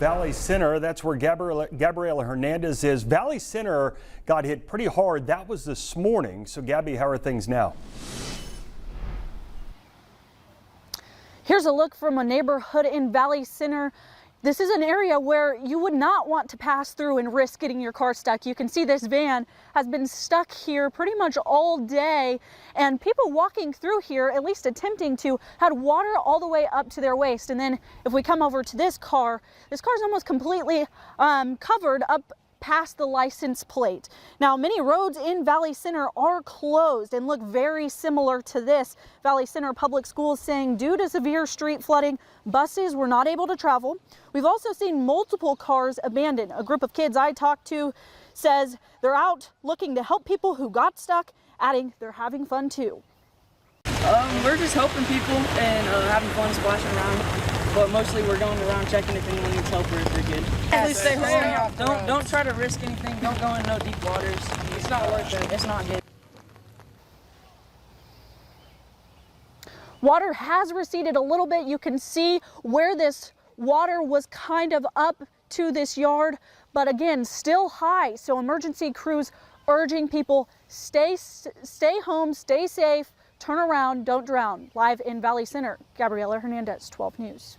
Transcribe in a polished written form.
Valley Center, that's where Gabriela Hernandez is. Valley Center got hit pretty hard. That was this morning. So Gabby, how are things now? Here's a look from a neighborhood in Valley Center. This is an area where you would not want to pass through and risk getting your car stuck. You can see this van has been stuck here pretty much all day, and people walking through here, at least attempting to, had water all the way up to their waist. And then if we come over to this car is almost completely covered up past the license plate. Now, many roads in Valley Center are closed and look very similar to this. Valley Center Public Schools saying due to severe street flooding, buses were not able to travel. We've also seen multiple cars abandoned. A group of kids I talked to says they're out looking to help people who got stuck, adding they're having fun too. We're just helping people and having fun splashing around. But mostly we're going around checking if anyone needs help or if they're good. Please stay home. Don't try to risk anything. Don't go in no deep waters. It's not worth it. It's not good. Water has receded a little bit. You can see where this water was kind of up to this yard, but again, still high. So emergency crews urging people stay home, stay safe, turn around, don't drown. Live in Valley Center, Gabriela Hernandez, 12 News.